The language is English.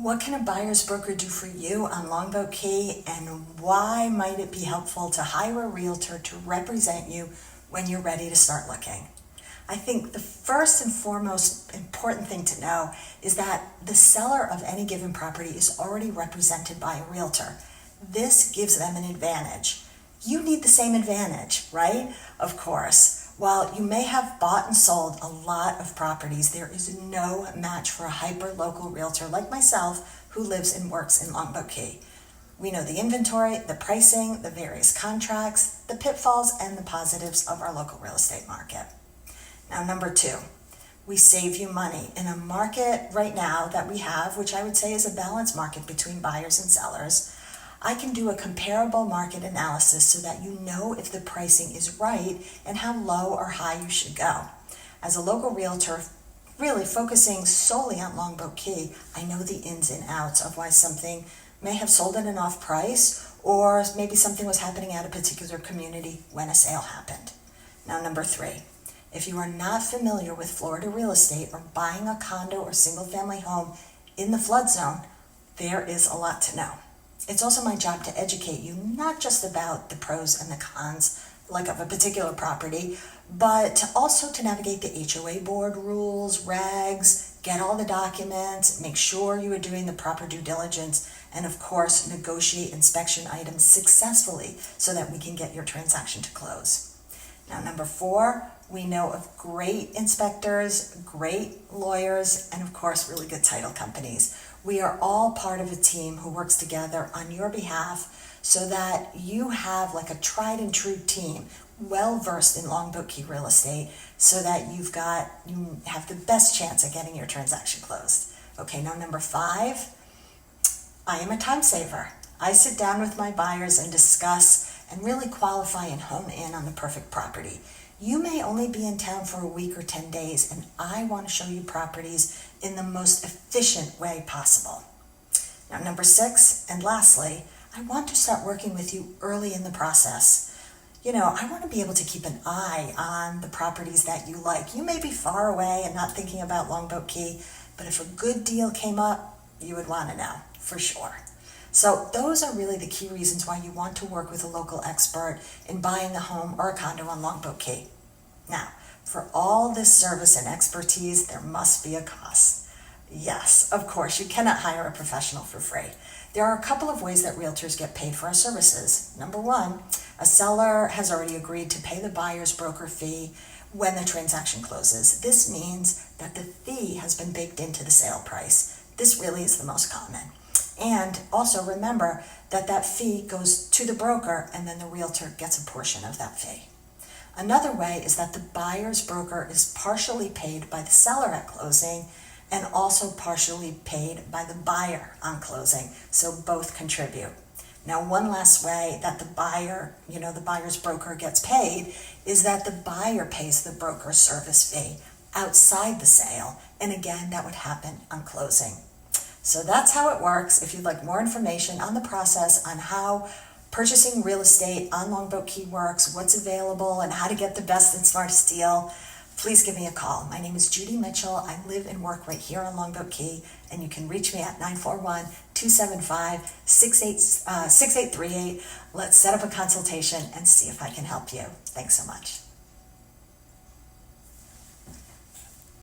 What can a buyer's broker do for you on Longboat Key, and why might it be helpful to hire a realtor to represent you when you're ready to start looking? I think the first and foremost important thing to know is that the seller of any given property is already represented by a realtor. This gives them an advantage. You need the same advantage, right? Of course. While you may have bought and sold a lot of properties, there is no match for a hyper-local realtor like myself who lives and works in Longboat Key. We know the inventory, the pricing, the various contracts, the pitfalls, and the positives of our local real estate market. Now, number 2, we save you money. In a market right now that we have, which I would say is a balanced market between buyers and sellers, I can do a comparable market analysis so that you know if the pricing is right and how low or high you should go. As a local realtor, really focusing solely on Longboat Key, I know the ins and outs of why something may have sold at an off price, or maybe something was happening at a particular community when a sale happened. Now, number 3, if you are not familiar with Florida real estate or buying a condo or single family home in the flood zone, there is a lot to know. It's also my job to educate you, not just about the pros and the cons, like of a particular property, but also to navigate the HOA board rules, regs, get all the documents, make sure you are doing the proper due diligence, and of course, negotiate inspection items successfully so that we can get your transaction to close. Now, number 4, we know of great inspectors, great lawyers, and of course, really good title companies. We are all part of a team who works together on your behalf so that you have like a tried and true team, well versed in Longboat Key real estate, so that you have the best chance at getting your transaction closed. Okay, now number 5, I am a time saver. I sit down with my buyers and discuss and really qualify and hone in on the perfect property. You may only be in town for a week or 10 days, and I want to show you properties in the most efficient way possible. Now, number 6, and lastly, I want to start working with you early in the process. I want to be able to keep an eye on the properties that you like. You may be far away and not thinking about Longboat Key, but if a good deal came up, you would want to know, for sure. So those are really the key reasons why you want to work with a local expert in buying a home or a condo on Longboat Key. Now, for all this service and expertise, there must be a cost. Yes, of course, you cannot hire a professional for free. There are a couple of ways that realtors get paid for our services. Number 1, a seller has already agreed to pay the buyer's broker fee when the transaction closes. This means that the fee has been baked into the sale price. This really is the most common. And also remember that that fee goes to the broker and then the realtor gets a portion of that fee. Another way is that the buyer's broker is partially paid by the seller at closing and also partially paid by the buyer on closing, so both contribute. Now, one last way that the buyer's broker gets paid is that the buyer pays the broker's service fee outside the sale, and again, that would happen on closing. So that's how it works. If you'd like more information on the process, on how purchasing real estate on Longboat Key works, what's available, and how to get the best and smartest deal, please give me a call. My name is Judy Mitchell. I live and work right here on Longboat Key, and you can reach me at 941-275-6838. Let's set up a consultation and see if I can help you. Thanks so much.